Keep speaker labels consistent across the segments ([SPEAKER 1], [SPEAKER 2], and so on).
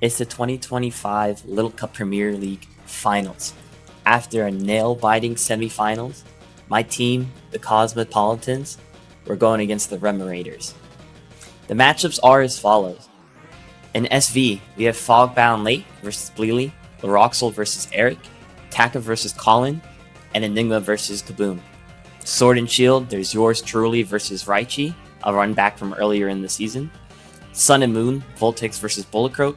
[SPEAKER 1] It's the 2025 Little Cup Premier League Finals. After a nail-biting semifinals, my team, the Cosmopolitans, were going against the Remorators. The matchups are as follows. In SV, we have Fogbound Lake versus Bleely, Laroxyl versus Eric, Taka versus Colin, and Eniigma versus Kaboom. Sword and Shield, there's yours truly versus Raichi, a run back from earlier in the season. Sun and Moon, Voltix versus boulicrok.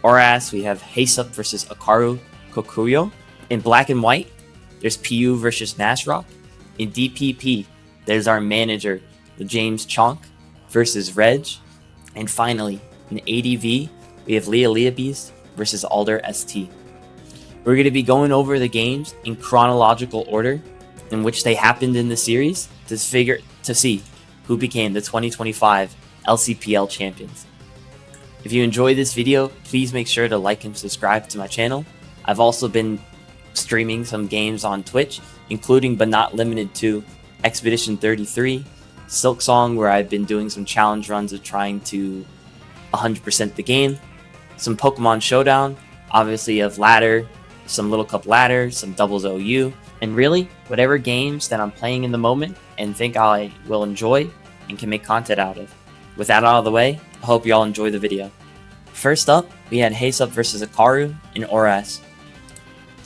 [SPEAKER 1] Oras, we have Heysup versus Akaru Kokuyo. In Black and White, there's PU versus Nashrock. In DPP, there's our manager, the James Chonk versus Reg. And finally, in ADV, we have Leah Beast versus Alder ST. We're going to be going over the games in chronological order in which they happened in the series to see who became the 2025 LCPL champions. If you enjoyed this video, please make sure to like and subscribe to my channel. I've also been streaming some games on Twitch, including but not limited to Expedition 33, Silksong, where I've been doing some challenge runs of trying to 100% the game, some Pokemon Showdown, obviously of ladder, some Little Cup ladder, some doubles OU, and really whatever games that I'm playing in the moment and think I will enjoy and can make content out of. With that out of the way, I hope you all enjoy the video. First up, we had Heysup versus Akaru and Oras.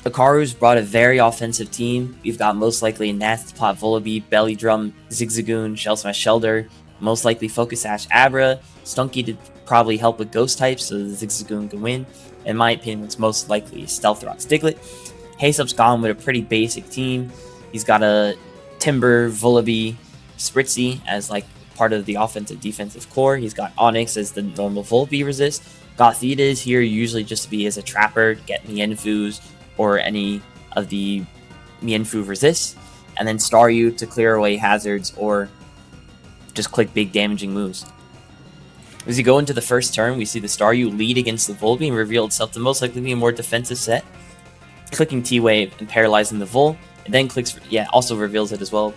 [SPEAKER 1] Akaru's brought a very offensive team. We've got most likely a Nasty Plot Volibee, Belly Drum, Zigzagoon, Shell Smash Shelder, most likely Focus Sash Abra, Stunky to probably help with ghost types so the Zigzagoon can win. In my opinion, what's most likely is Stealth Rock Diglett. Heysup's gone with a pretty basic team. He's got a Timber, Volibee, Spritzy as like part of the offensive defensive core. He's got Onyx as the normal Volibee resist. Gothita is here usually just to be as a trapper, get Mienfus or any of the Mienfu resists, and then Staryu to clear away hazards or just click big damaging moves. As you go into the first turn, we see the Staryu lead against the Volibee and reveal itself to most likely be a more defensive set, clicking T-Wave and paralyzing the Vol, and then also reveals it as well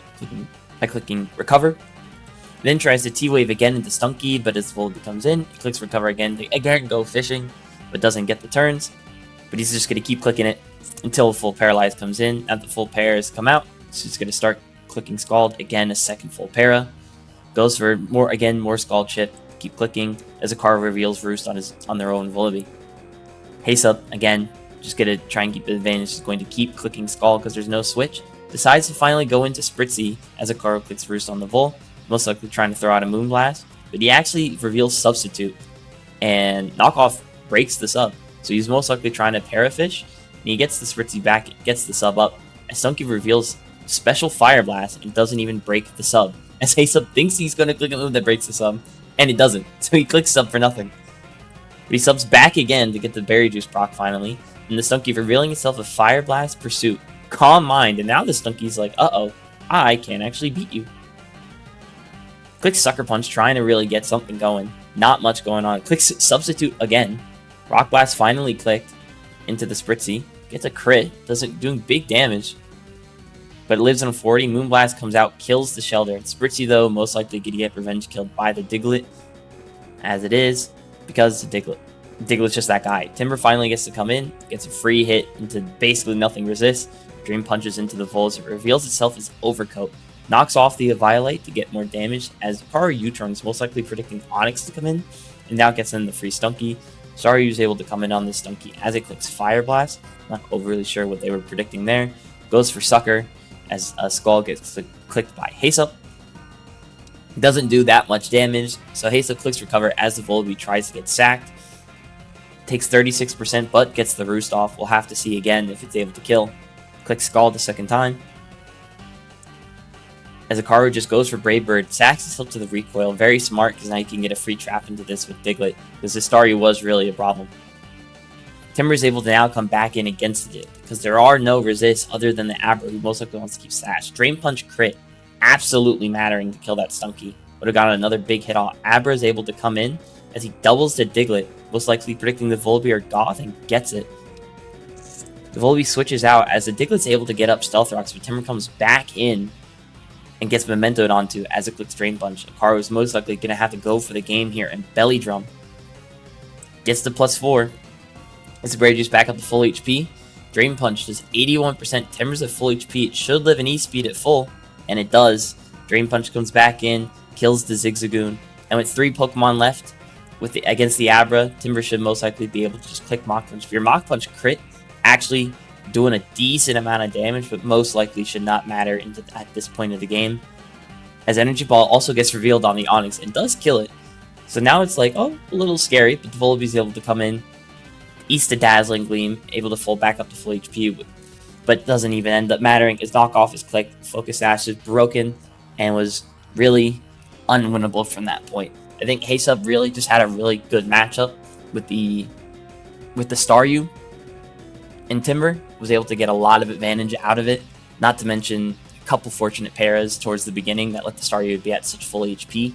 [SPEAKER 1] by clicking Recover. Then tries to T-Wave again into Stunky, but as the Volibee comes in, he clicks Recover again to again go fishing, but doesn't get the turns. But he's just going to keep clicking it until full Paralyze comes in. Now the full Paras come out, so he's going to start clicking Scald again, a second full Para. Goes for more Scald Chip, keep clicking as Akaru reveals Roost on their own Volibee. Heysup, again, just going to try and keep the advantage. He's going to keep clicking Scald because there's no switch. Decides to finally go into Spritzy as Akaru clicks Roost on the Vol, most likely trying to throw out a Moonblast. But he actually reveals Substitute, and Knockoff breaks the sub. So he's most likely trying to Parafish, and he gets the Spritzy back, gets the sub up, as Stunky reveals Special Fire Blast and doesn't even break the sub. As Heysup thinks he's going to click a move that breaks the sub, and it doesn't, so he clicks sub for nothing. But he subs back again to get the Berry Juice proc finally, and the Stunky revealing itself a Fire Blast Pursuit. Calm Mind, and now the Stunky's like, uh-oh, I can't actually beat you. Clicks Sucker Punch, trying to really get something going. Not much going on. Clicks Substitute again. Rock Blast finally clicked into the Spritzy. Gets a crit. Doing big damage. But it lives on 40. Moonblast comes out. Kills the Shelter. Spritzy, though, most likely going to get revenge killed by the Diglett. As it is. Because the Diglett. Diglett's just that guy. Timber finally gets to come in. Gets a free hit into basically nothing resist. Dream punches into the Vols. It reveals itself as Overcoat. Knocks off the Violate to get more damage. As Akaru U-turn is most likely predicting Onyx to come in. And now gets in the free Stunky. Staryu is able to come in on this Stunky as it clicks Fire Blast. Not overly sure what they were predicting there. Goes for Sucker as a Skull gets clicked by Heysup. Doesn't do that much damage, so Heysup clicks Recover as the Volibee tries to get sacked. Takes 36% but gets the Roost off. We'll have to see again if it's able to kill. Clicks Scald the second time. As Akaru just goes for Brave Bird, sacks himself to the recoil. Very smart, because now you can get a free trap into this with Diglett, because the Staryu was really a problem. Timber is able to now come back in against it, because there are no resists other than the Abra, who most likely wants to keep Sash. Drain Punch crit, absolutely mattering to kill that Stunky. Would have got another big hit off. Abra is able to come in, as he doubles the Diglett, most likely predicting the Volibee or Goth, and gets it. The Volibee switches out, as the Diglett's able to get up Stealth Rocks, but Timber comes back in, and gets mementoed onto as it clicks Drain Punch. Akaru is most likely going to have to go for the game here and Belly Drum. Gets the +4. It's Brave Juice back up to full HP. Drain Punch does 81%. Timbers at full HP. It should live in E-Speed at full, and it does. Drain Punch comes back in, kills the Zigzagoon. And with 3 Pokemon left against the Abra, Timber should most likely be able to just click Mach Punch. If your Mach Punch crit, actually doing a decent amount of damage, but most likely should not matter at this point of the game. As Energy Ball also gets revealed on the Onix and does kill it. So now it's like, oh, a little scary, but the Volbee's able to come in. East to Dazzling Gleam, able to fold back up to full HP, but doesn't even end up mattering. His knockoff is clicked, Focus Sash is broken, and was really unwinnable from that point. I think Heysup really just had a really good matchup with the Staryu, and Timber was able to get a lot of advantage out of it, not to mention a couple fortunate paras towards the beginning that let the Staryu be at such full HP.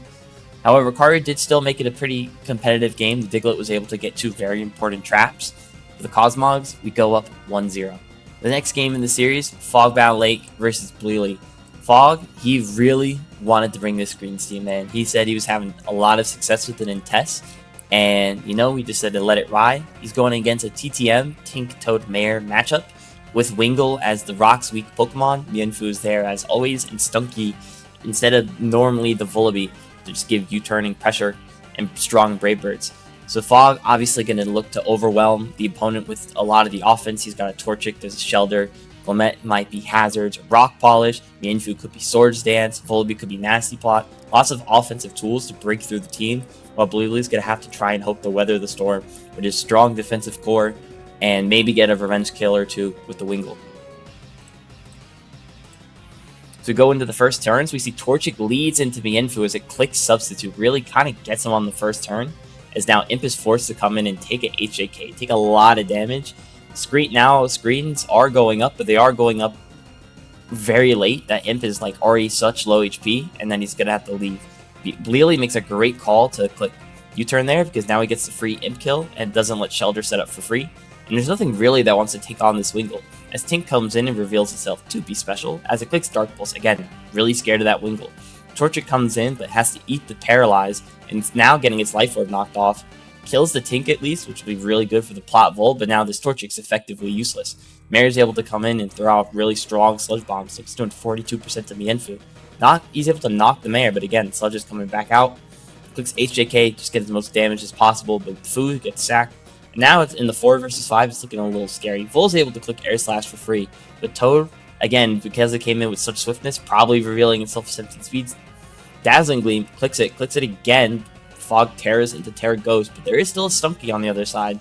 [SPEAKER 1] However, Karu did still make it a pretty competitive game. The Diglett was able to get 2 very important traps. For the Cosmogs, we go up 1-0. The next game in the series, Fogbound Lake versus Bleely. Fog, he really wanted to bring this Greens team in. He said he was having a lot of success with it in tests, and we just said to let it ride. He's going against a TTM, Tink Toad Mare matchup, with Wingull as the Rock's weak Pokemon. Mienfoo is there as always, and Stunky instead of normally the Volbeat to just give U-turning pressure and strong Brave Birds. So Fog obviously going to look to overwhelm the opponent with a lot of the offense. He's got a Torchic, there's a Shelter, Clement might be Hazards, Rock Polish, Mienfoo could be Swords Dance, Volbeat could be Nasty Plot. Lots of offensive tools to break through the team, while Bleely's going to have to try and hope to weather the storm with his strong defensive core and maybe get a revenge kill or 2 with the Wingull. So we go into the first turns, we see Torchic leads into Mienfoo as it clicks Substitute, really kind of gets him on the first turn, as now Imp is forced to come in and take an HJK, take a lot of damage. Screens are going up, but they are going up very late. That Imp is like already such low HP, and then he's going to have to leave. Bleely makes a great call to click U-turn there, because now he gets the free Imp kill and doesn't let Shelter set up for free. And there's nothing really that wants to take on this Wingull, as Tink comes in and reveals itself to be special, as it clicks Dark Pulse. Again, really scared of that Wingull. Torchic comes in, but has to eat the Paralyze, and it's now getting its Life Orb knocked off. Kills the Tink at least, which would be really good for the Plot Volt, but now this Torchic's effectively useless. Mare's able to come in and throw out really strong Sludge Bombs, so it's doing 42% to Mienfoo. He's able to knock the Mare, but again, Sludge is coming back out. Clicks HJK, just get as much damage as possible, but Foo gets sacked. And now it's in the 4 versus 5, it's looking a little scary. Vol's able to click Air Slash for free, but Toad, again, because it came in with such swiftness, probably revealing itself at 17 speeds. Dazzling Gleam clicks it again. Fog Terras into Terra Ghost, but there is still a Stunky on the other side,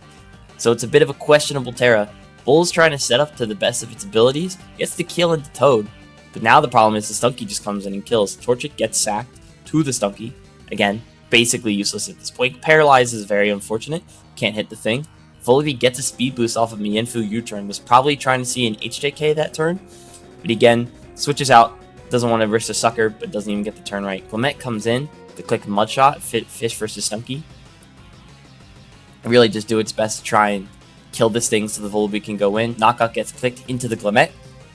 [SPEAKER 1] so it's a bit of a questionable Terra. Bull's trying to set up to the best of its abilities, gets the kill into Toad, but now the problem is the Stunky just comes in and kills. Torchic gets sacked to the Stunky, again, basically useless at this point. Paralyze is very unfortunate, can't hit the thing. Volbeat gets a speed boost off of Mienfoo U-turn, was probably trying to see an HJK that turn, but again, switches out, doesn't want to risk a sucker, but doesn't even get the turn right. Clement comes in to click Mudshot, Fish versus Stunky. Really just do its best to try and kill this thing so the Volbeat can go in. Knockout gets clicked into the Glimmet.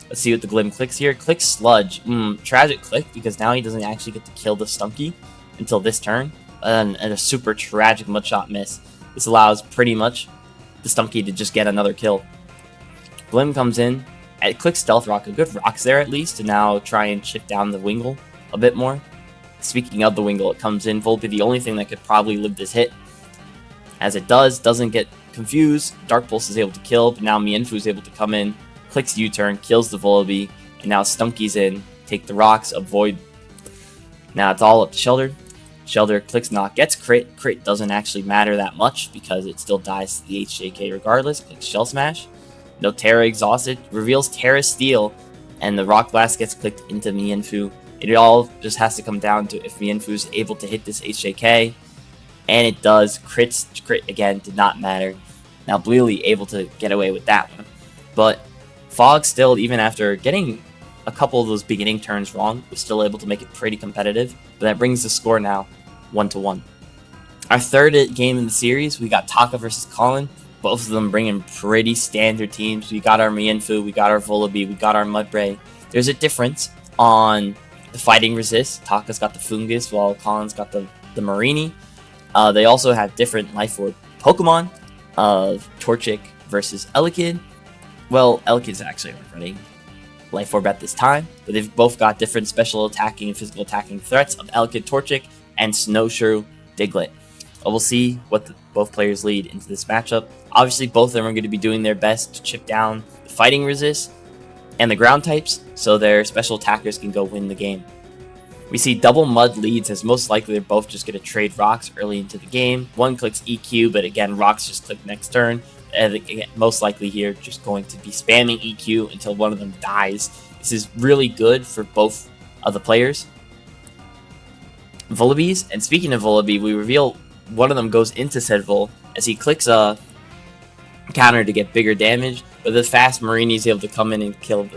[SPEAKER 1] Let's see what the Glim clicks here. Clicks Sludge. Tragic click, because now he doesn't actually get to kill the Stunky until this turn. And a super tragic Mudshot miss. This allows pretty much the Stunky to just get another kill. Glim comes in. It clicks Stealth Rock. A good Rock's there at least to now try and chip down the Wingull a bit more. Speaking of the Wingull, it comes in. Volbeat, the only thing that could probably live this hit. As it doesn't get confused. Dark Pulse is able to kill, but now Mienfoo is able to come in, clicks U-turn, kills the Volbeat, and now Stunky's in. Take the rocks, avoid. Now it's all up to Shelter. Shelter clicks Knock, gets crit. Crit doesn't actually matter that much because it still dies to the HJK regardless. Clicks Shell Smash. No Terra exhausted. Reveals Terra Steel, and the Rock Blast gets clicked into Mienfoo. It all just has to come down to if Mienfoo is able to hit this HJK, and it does. Crit again did not matter. Now Bleely able to get away with that one, but Fog still, even after getting a couple of those beginning turns wrong, was still able to make it pretty competitive. But that brings the score now 1-1. Our third game in the series, we got Taka versus Colin. Both of them bringing pretty standard teams. We got our Mienfoo, we got our Volbeat, we got our Mudbray. There's a difference on the fighting resist. Taka's got the Fungus, while Colin's got the Marini. They also have different Life Orb Pokemon of Torchic versus Elekid. Well, Elekid's actually running Life Orb at this time, but they've both got different special attacking and physical attacking threats of Elekid, Torchic, and Snowshrew, Diglett. We'll see what both players lead into this matchup. Obviously, both of them are going to be doing their best to chip down the fighting resist and the ground types, so their special attackers can go win the game. We see double mud leads, as most likely they're both just going to trade rocks early into the game. One clicks EQ, but again, rocks just click next turn. And again, most likely here, just going to be spamming EQ until one of them dies. This is really good for both of the players. Vullabies, and speaking of Vullaby, we reveal one of them goes into said Vull as he clicks a counter to get bigger damage, but the fast Marini is able to come in and kill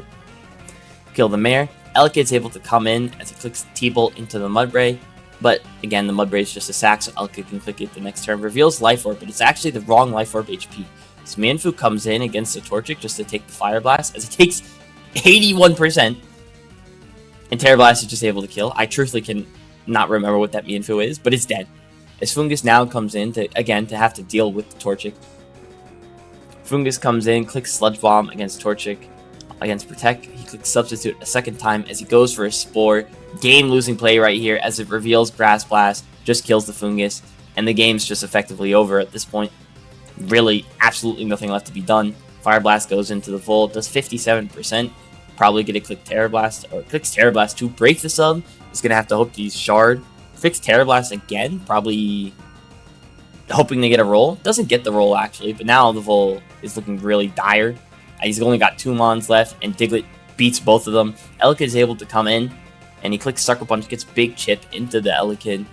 [SPEAKER 1] the mare. Elekid's able to come in as he clicks T-Bolt into the Mudbray, but again, the Mudbray is just a sack, so Elekid can click it the next turn. Reveals Life Orb, but it's actually the wrong Life Orb HP. So Mienfoo comes in against the Torchic just to take the Fire Blast, as it takes 81%, and Terra Blast is just able to kill. I truthfully can not remember what that Mienfoo is, but it's dead. As Fungus now comes in to have to deal with the Torchic. Fungus comes in, clicks Sludge Bomb against Torchic, against Protect. He clicks Substitute a second time as he goes for a Spore. Game-losing play right here as it reveals Grass Blast, just kills the Fungus, and the game's just effectively over at this point. Really, absolutely nothing left to be done. Fire Blast goes into the Vull, does 57%. Probably going to click Terra Blast, or clicks Terra Blast to break the sub. He's going to have to hope to use Shard. Fix Terra Blast again, probably hoping to get a roll. Doesn't get the roll actually, but now the Vull is looking really dire. He's only got 2 Mons left, and Diglett beats both of them. Elekid is able to come in, and he clicks Sucker Punch, gets Big Chip into the Elekid.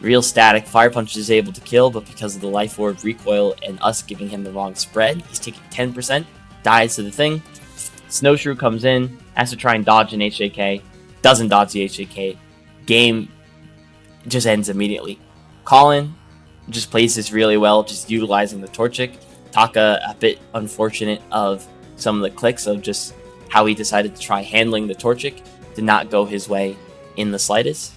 [SPEAKER 1] Real static. Fire Punch is able to kill, but because of the Life Orb recoil and us giving him the wrong spread, he's taking 10%, dies to the thing. Snowshrew comes in, has to try and dodge an HJK, doesn't dodge the HJK. Game just ends immediately. Colin just plays this really well, just utilizing the Torchic. Taka a bit unfortunate of some of the clicks of just how he decided to try handling the Torchic. Did not go his way in the slightest.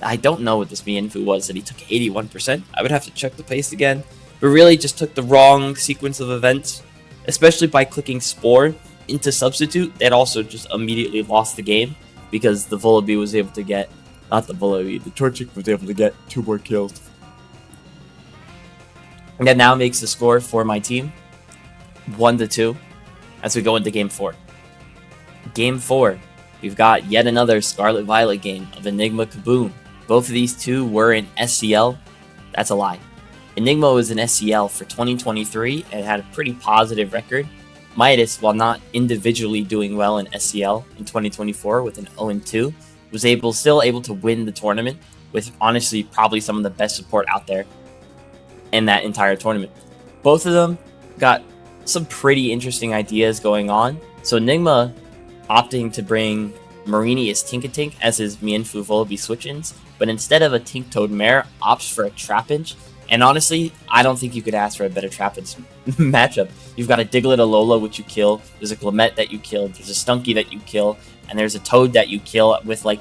[SPEAKER 1] I don't know what this Mienfoo was that he took 81%. I would have to check the pace again. But really just took the wrong sequence of events, especially by clicking Spore into Substitute. That also just immediately lost the game because the Vullaby was able to get, not the Vullaby, the Torchic was able to get 2 more kills. And that now makes the score for my team 1-2 as we go into Game 4. Game 4, we've got yet another Scarlet Violet game of Eniigma Kaboom. Both of these two were in SCL. That's a lie. Eniigma was in SCL for 2023 and had a pretty positive record. Midas, while not individually doing well in SCL in 2024 with an 0-2, was still able to win the tournament with honestly probably some of the best support out there in that entire tournament. Both of them got some pretty interesting ideas going on. So Eniigma opting to bring Marini as Tinkatink as his Mienfoo Vullaby switch-ins, but instead of a Tinktoad Mare, opts for a Trapinch. And honestly, I don't think you could ask for a better Trapinch matchup. You've got a Diglett Alola, which you kill, there's a Glammet that you kill, there's a Stunky that you kill, and there's a Toad that you kill with like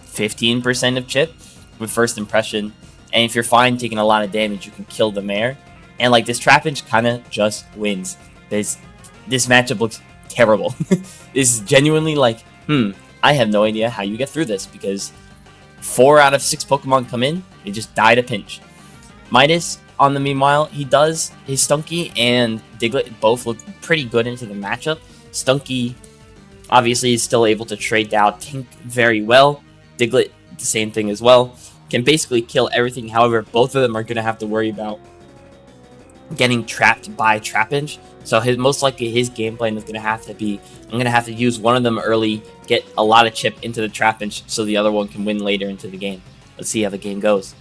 [SPEAKER 1] 15% of chip with first impression. And if you're fine taking a lot of damage, you can kill the Mare. And like this Trapinch kind of just wins. This matchup looks terrible. This is genuinely like, I have no idea how you get through this, because 4 out of 6 Pokemon come in, they just die to pinch. Midas, on the meanwhile, he does his Stunky and Diglett both look pretty good into the matchup. Stunky obviously is still able to trade down Tink very well. Diglett, the same thing as well. Can basically kill everything. However, both of them are going to have to worry about getting trapped by Trapinch. So most likely his game plan is going to have to be, I'm going to have to use one of them early, get a lot of chip into the Trapinch so the other one can win later into the game. Let's see how the game goes.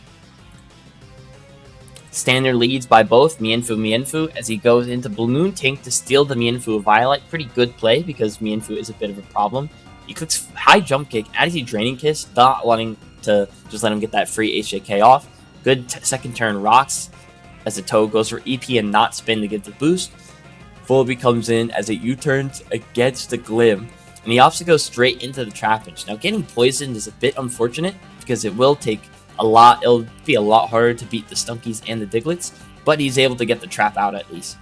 [SPEAKER 1] Standard leads by both Mienfoo as he goes into Balloon Tink to steal the Mienfoo Violet. Pretty good play because Mienfoo is a bit of a problem. He clicks High Jump Kick as he Draining Kiss, not wanting to just let him get that free HJK off. Good second turn Rocks as the Toad goes for EP and not spin to get the boost. Vullaby comes in as it U-turns against the Glim, and he opts to go straight into the Trapinch. Now getting poisoned is a bit unfortunate because it will take It'll be a lot harder to beat the Stunkies and the Diglets, but he's able to get the trap out at least.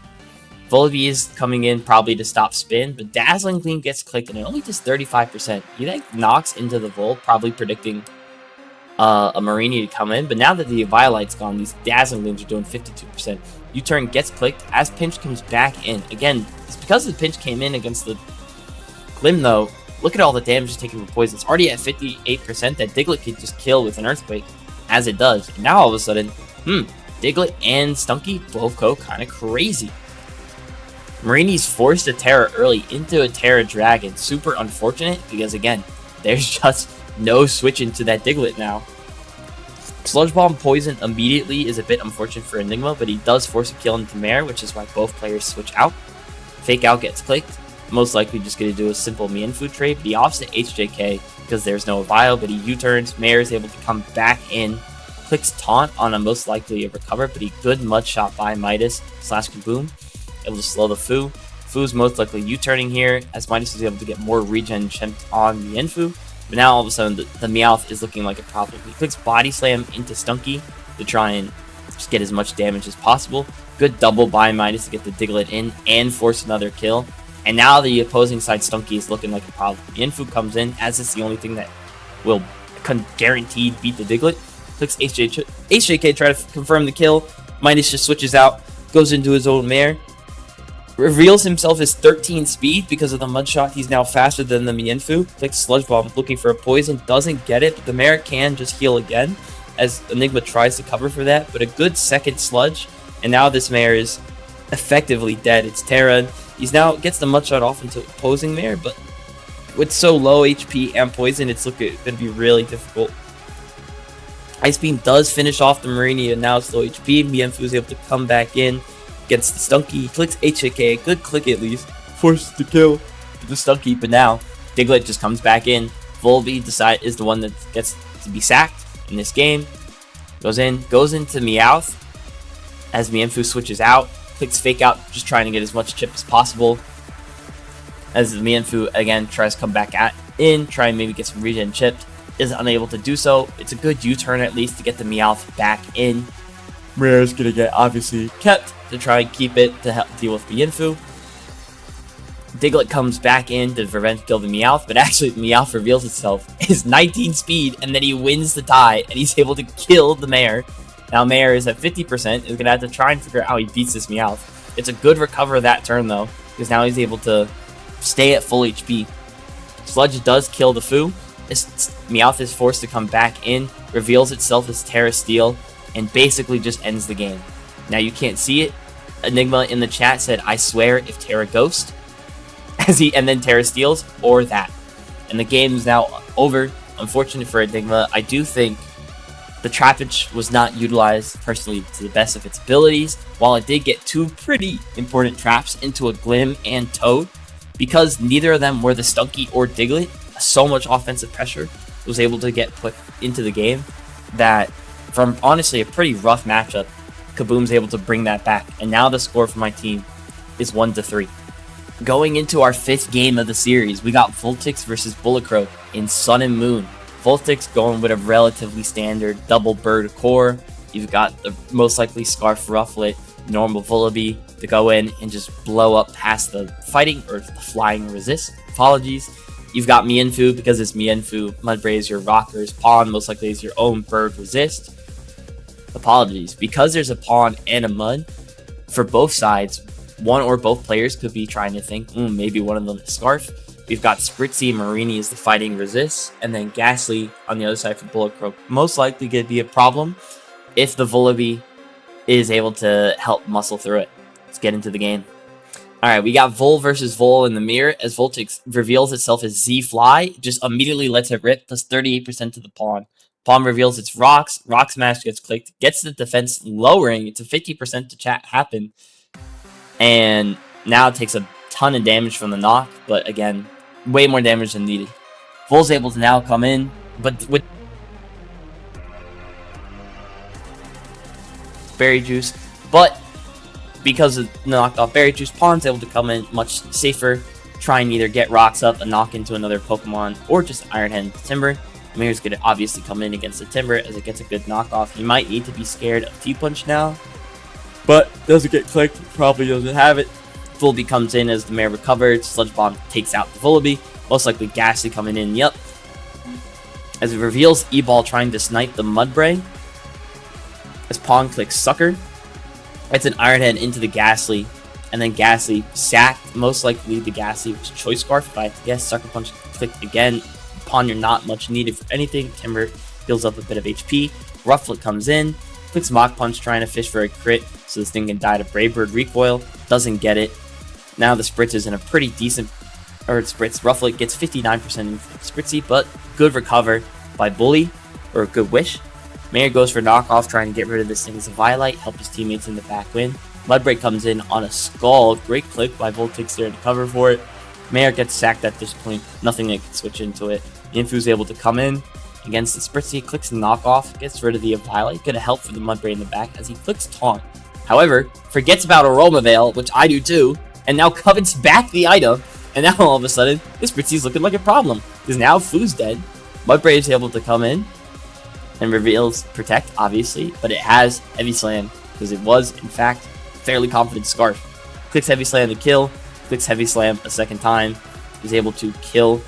[SPEAKER 1] Volibee is coming in probably to stop spin, but Dazzling Gleam gets clicked and it only does 35%. You think knocks into the Vol, probably predicting a Marini to come in, but now that the Violet's gone, these Dazzling Gleams are doing 52%. U-turn gets clicked as Pinch comes back in. Again, it's because the Pinch came in against the Glim though. Look at all the damage taken from poison. It's already at 58% that Diglett could just kill with an Earthquake, as it does. And now all of a sudden, Diglett and Stunky both go kind of crazy. Marini's forced a Terra early into a Terra Dragon. Super unfortunate because, again, there's just no switch into that Diglett now. Sludge Bomb Poison immediately is a bit unfortunate for Eniigma, but he does force a kill into Mare, which is why both players switch out. Fake Out gets clicked. Most likely just going to do a simple Mienfoo trade, but he offs to HJK because there's no Vile, but he U-turns. Mare is able to come back in, clicks Taunt on a most likely a recover, but he good Mud Shot by Midas / Kaboom, able to slow the Foo. Foo's most likely U-turning here, as Midas is able to get more regen chimped on Mienfoo, but now all of a sudden the Meowth is looking like a problem. He clicks Body Slam into Stunky to try and just get as much damage as possible. Good double by Midas to get the Diglett in and force another kill. And now the opposing side Stunky is looking like a problem. Mienfoo comes in, as it's the only thing that will guaranteed beat the Diglett. Clicks HJK, try to confirm the kill. Midas just switches out, goes into his own Mare. Reveals himself as 13 speed because of the Mud Shot. He's now faster than the Mienfoo. Clicks Sludge Bomb, looking for a poison. Doesn't get it, but the Mare can just heal again as Eniigma tries to cover for that. But a good second Sludge, and now this Mare is effectively dead. It's Terra. He's now gets the Mud Shot off into opposing Mare, but with so low HP and poison, it's going to be really difficult. Ice Beam does finish off the Marini, and now it's low HP. Mienfoo is able to come back in, gets the Stunky. He clicks HJK, good click at least, forces the kill the Stunky, but now Diglett just comes back in. Volibee is the one that gets to be sacked in this game. Goes into Meowth as Mienfoo switches out. Clicks Fake Out, just trying to get as much chip as possible. As the Mienfoo again tries to come back try and maybe get some regen chipped. Is unable to do so. It's a good U-turn at least to get the Meowth back in. Rare's gonna get obviously kept to try and keep it to help deal with Mienfoo. Diglett comes back in to revenge kill the Meowth, but actually the Meowth reveals itself as 19 speed, and then he wins the tie, and he's able to kill the Mare. Now Mare is at 50%, is going to have to try and figure out how he beats this Meowth. It's a good recover that turn though, because now he's able to stay at full HP. Sludge does kill the Foo. Meowth is forced to come back in, reveals itself as Terra Steel, and basically just ends the game. Now you can't see it. Eniigma in the chat said, "I swear if Terra Ghost," and then Terra Steals, or that. And the game is now over. Unfortunate for Eniigma. I do think the trappage was not utilized personally to the best of its abilities, while it did get two pretty important traps into a Glim and Toad. Because neither of them were the Stunky or Diglett, so much offensive pressure was able to get put into the game that from honestly a pretty rough matchup, Kaboom's able to bring that back. And now the score for my team is 1-3. Going into our 5th game of the series, we got Vultix versus boulicrok in Sun and Moon. Vultix going with a relatively standard double bird core. You've got the most likely Scarf Rufflet, normal Volibee to go in and just blow up past the fighting or the flying resist. Apologies. You've got Mienfoo because it's Mienfoo. Mudbray is your Rockers. Pawn most likely is your own bird resist. Apologies. Because there's a Pawn and a Mud, for both sides, one or both players could be trying to think, maybe one of them is Scarf. We've got Spritzy and Marini as the fighting resist, and then Ghastly on the other side for boulicrok. Most likely going to be a problem if the Volibee is able to help muscle through it. Let's get into the game. Alright, we got Vol versus Vol in the mirror as Vultix reveals itself as Z-Fly, just immediately lets it rip, plus 38% to the Pawn. Pawn reveals its Rocks, Rock Smash gets clicked, gets the defense lowering it to 50% to chat happen. And now it takes a ton of damage from the knock, but again, way more damage than needed. Vol's able to now come in, but with Berry Juice, but because of the knocked off Berry Juice, Pawn's able to come in much safer, try and either get Rocks up and knock into another Pokemon, or just Iron Head Timber. Mayor's going to obviously come in against the Timber as it gets a good knockoff. He might need to be scared of T-Punch now, but doesn't get clicked. Probably doesn't have it. Vullaby comes in as the Mayor recovers. Sludge Bomb takes out the Vullaby. Most likely Ghastly coming in. Yep. As it reveals E-Ball trying to snipe the Mudbray. As Pong clicks Sucker. It's an Iron Head into the Ghastly. And then Ghastly sacked. Most likely the Ghastly was Choice Scarf. If I had to guess, Sucker Punch clicked again. Pawn, you're not much needed for anything. Timber builds up a bit of HP. Rufflet comes in. Clicks Mach Punch trying to fish for a crit. So this thing can die to Brave Bird Recoil. Doesn't get it. Now the Spritz is in a pretty decent... Or Spritz. Rufflet gets 59% Spritzy, but good recover by Bully. Or a good wish. Mayor goes for knockoff, trying to get rid of this thing as a Violite. Help his teammates in the back win. Mudbray comes in on a Skull. Great click by Voltix there to cover for it. Mayor gets sacked at this point. Nothing that can switch into it. Infu's able to come in against the Spritzy. Clicks knockoff. Gets rid of the Violet. Gonna help for the Mudbray in the back as he clicks Taunt. However, forgets about Aroma Veil, which I do too. And now covets back the item. And now all of a sudden, this Spritzy's looking like a problem. Because now Fu's dead. Mudbray is able to come in. And reveals Protect, obviously. But it has Heavy Slam. Because it was, in fact, fairly confident Scarf. Clicks Heavy Slam to kill. Clicks Heavy Slam a second time. Is able to kill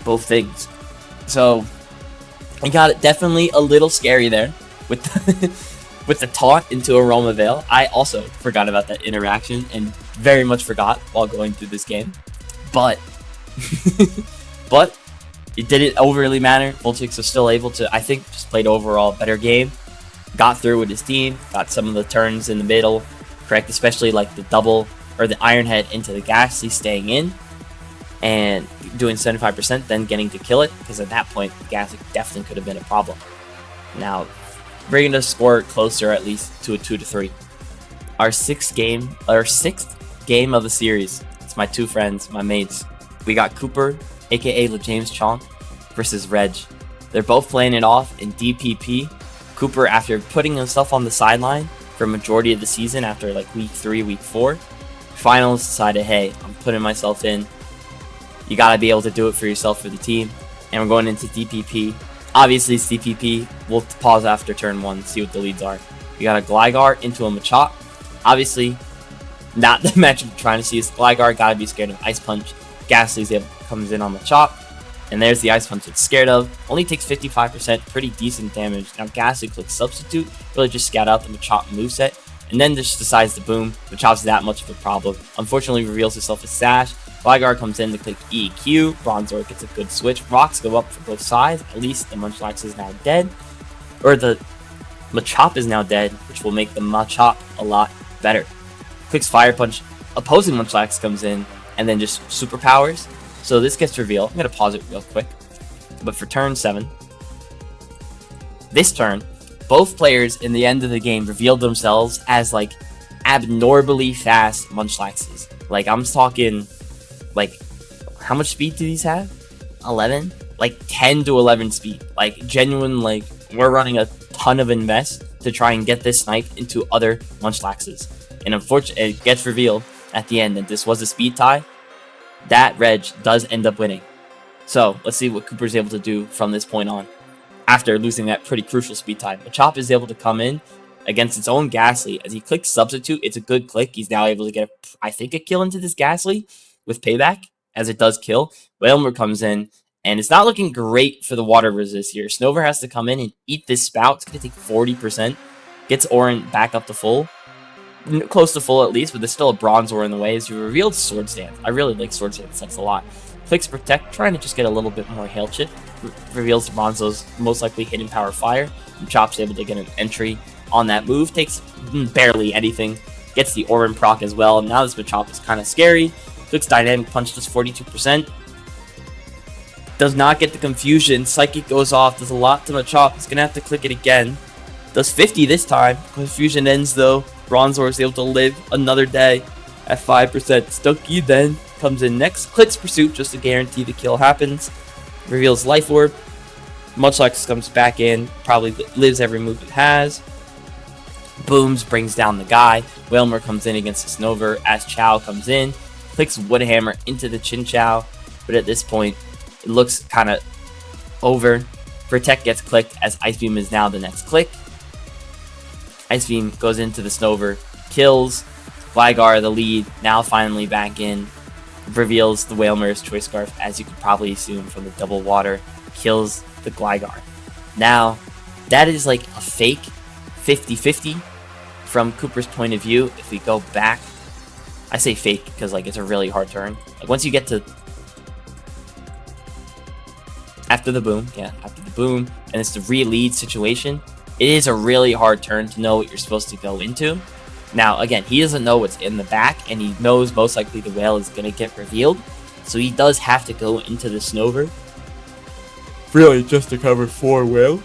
[SPEAKER 1] both things. So, I got it definitely a little scary there. With the, with the taunt into Aroma Veil. I also forgot about that interaction. And very much forgot while going through this game. But, it didn't overly matter. Voltix was still able to, I think, just played overall a better game. Got through with his team. Got some of the turns in the middle correct, especially like the double or the Iron Head into the Ghastly staying in and doing 75%, then getting to kill it, because at that point, the Ghastly definitely could have been a problem. Now, bringing the score closer at least to a 2-3. Our sixth game of the series. It's my two friends, my mates. We got Cooper, aka LeJames Chonk, versus Reg. They're both playing it off in DPP. Cooper, after putting himself on the sideline for a majority of the season, after like week 3, week 4, finals decided, hey, I'm putting myself in. You gotta be able to do it for yourself, for the team. And we're going into DPP. Obviously, it's DPP. We'll pause after turn 1, see what the leads are. We got a Gligar into a Machop. Obviously, not the match I'm trying to see is Gligar. Gotta be scared of Ice Punch. Ghastly's comes in on the Machop. And there's the Ice Punch it's scared of. Only takes 55%, pretty decent damage. Now Ghastly clicks Substitute. Really just scout out the Machop moveset. And then just decides to boom. Machop's that much of a problem. Unfortunately reveals herself as Sash. Gligar comes in to click EQ. Bronzor gets a good switch. Rocks go up for both sides. At least the Munchlax is now dead. Or the Machop is now dead, which will make the Machop a lot better. Clicks Fire Punch. Opposing Munchlax comes in and then just superpowers. So this gets revealed. I'm going to pause it real quick. But for turn 7, this turn, both players in the end of the game revealed themselves as like abnormally fast Munchlaxes. Like I'm talking, like how much speed do these have? 11? Like 10 to 11 speed. Like genuine, like we're running a ton of invest to try and get this snipe into other Munchlaxes. And unfortunately, it gets revealed at the end that this was a speed tie. That Reg does end up winning. So let's see what Cooper's able to do from this point on. After losing that pretty crucial speed tie, Machop is able to come in against its own Ghastly. As he clicks Substitute, it's a good click. He's now able to get, I think, a kill into this Ghastly with Payback, as it does kill. Whalmer comes in, and it's not looking great for the water resist here. Snover has to come in and eat this Spout. It's going to take 40%. Gets Orin back up to full. Close to full at least, but there's still a Bronzor in the way as you revealed Sword Stance. I really like Sword Stance, that's a lot. Clicks Protect, trying to just get a little bit more hail chip. Reveals Bronzor's most likely hidden power Fire. And Chop's able to get an entry on that move. Takes barely anything. Gets the Orin proc as well. And now this Machop is kind of scary. Clicks Dynamic Punch, just 42%. Does not get the confusion. Psychic goes off, does a lot to Machop. He's going to have to click it again. Does 50 this time. Confusion ends though. Bronzor is able to live another day at 5%. Stucky then comes in next. Clicks Pursuit just to guarantee the kill happens. Reveals Life Orb. Munchlax comes back in. Probably lives every move it has. Booms brings down the guy. Whalmer comes in against the Snover as Chow comes in. Clicks Woodhammer into the Chinchou. But at this point, it looks kind of over. Protect gets clicked as Ice Beam is now the next click. Ice Beam goes into the Snover, kills Gligar, the lead, now finally back in, reveals the Whalmer's Choice Scarf, as you could probably assume from the double water, kills the Gligar. Now, that is like a fake 50-50 from Cooper's point of view. If we go back, I say fake because like it's a really hard turn. Like once you get to after the boom, and it's the re-lead situation, it is a really hard turn to know what you're supposed to go into. Now, again, he doesn't know what's in the back, and he knows most likely the whale is going to get revealed, so he does have to go into the Snover, really just to cover 4 whale.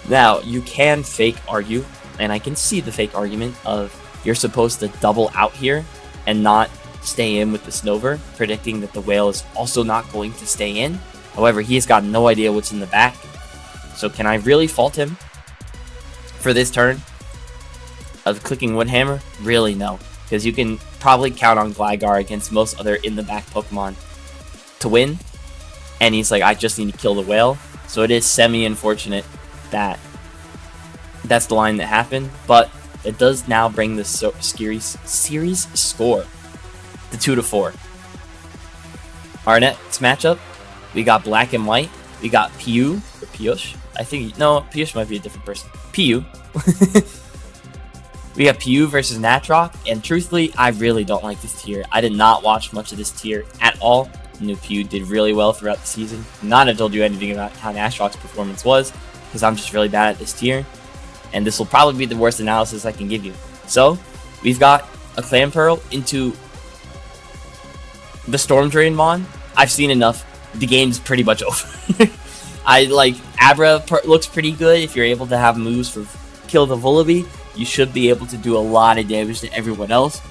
[SPEAKER 1] Now, you can fake argue, and I can see the fake argument of you're supposed to double out here and not stay in with the Snover, predicting that the whale is also not going to stay in. However, he has got no idea what's in the back. So can I really fault him for this turn of clicking Woodhammer? Really, no. Because you can probably count on Gligar against most other in-the-back Pokemon to win. And he's like, I just need to kill the whale. So it is semi-unfortunate that that's the line that happened. But it does now bring the series score to 2-4. Our next matchup, we got Black and White. We got Piu, or Piyush. I think, no, Piyush might be a different person. Piu. We got Piu versus Natroc, and truthfully, I really don't like this tier. I did not watch much of this tier at all. I knew Piu did really well throughout the season. Not have told you anything about how Natroc's performance was, because I'm just really bad at this tier. And this will probably be the worst analysis I can give you. So, we've got a Clamperl into the Storm Drain Mon. I've seen enough. The game's pretty much over. I like Abra looks pretty good. If you're able to have moves for kill the Vullaby, you should be able to do a lot of damage to everyone else.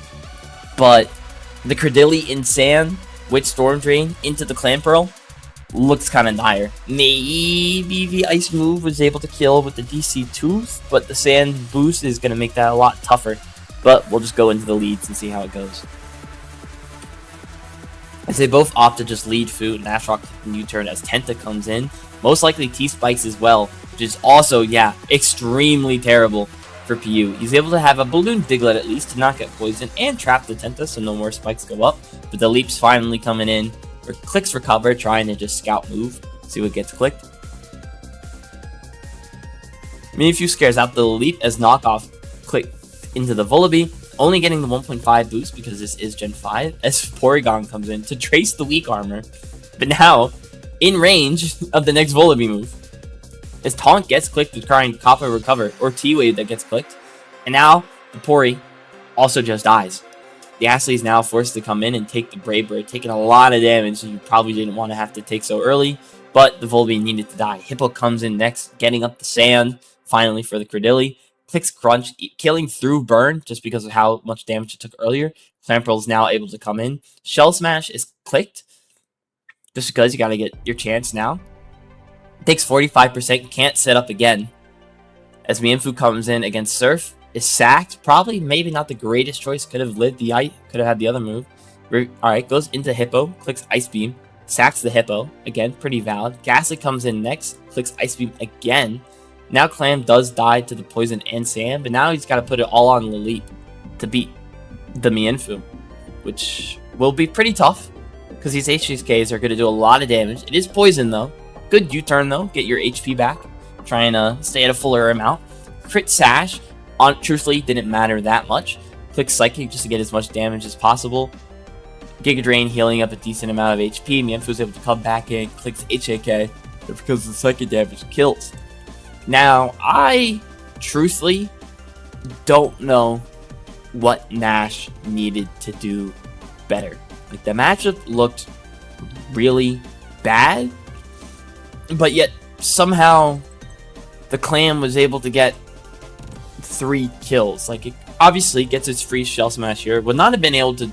[SPEAKER 1] But the Credilli in Sand with Storm Drain into the Clamperl looks kind of dire. Maybe the Ice move was able to kill with the DC Tooth, but the Sand boost is going to make that a lot tougher. But we'll just go into the leads and see how it goes. As they both opt to just lead food, Natroc U-turn as Tenta comes in. Most likely T-Spikes as well, which is also, yeah, extremely terrible for Piu. He's able to have a Balloon Diglett at least to not get poisoned and trap the Tenta so no more spikes go up. But the Leap's finally coming in. Clicks Recover, trying to just scout move. See what gets clicked. Mewtwo scares out the Leap as Knockoff clicked into the Vullaby. Only getting the 1.5 boost because this is Gen 5 as Porygon comes in to trace the weak armor. But now, in range of the next Vullaby move. As Taunt gets clicked with trying Kappa Recover, or T-Wave that gets clicked. And now, the Pori also just dies. The Astley is now forced to come in and take the Brave Bird, taking a lot of damage you probably didn't want to have to take so early. But the Vullaby needed to die. Hippo comes in next, getting up the Sand, finally for the Credilli. Clicks Crunch, killing through Burn just because of how much damage it took earlier. Clamperl is now able to come in. Shell Smash is clicked just because you got to get your chance now. Takes 45%, can't set up again. As Mienfoo comes in against Surf, is sacked. Probably, maybe not the greatest choice. Could have lived the ice, could have had the other move. Alright, goes into Hippo, clicks Ice Beam, sacks the Hippo. Again, pretty valid. Ghastly comes in next, clicks Ice Beam again. Now Clam does die to the Poison and Sand, but now he's got to put it all on Laleep to beat the Mienfoo, which will be pretty tough because these HCKs are going to do a lot of damage. It is Poison though. Good U-turn though. Get your HP back. Trying to stay at a fuller amount. Crit Sash, truthfully, didn't matter that much. Click Psychic just to get as much damage as possible. Giga Drain healing up a decent amount of HP. Mienfoo's able to come back in. Clicks HAK because the psychic damage kills. Now, I truthfully don't know what Nash needed to do better. Like, the matchup looked really bad, but yet somehow the clan was able to get 3 kills. Like, it obviously gets its free Shell Smash here. Would not have been able to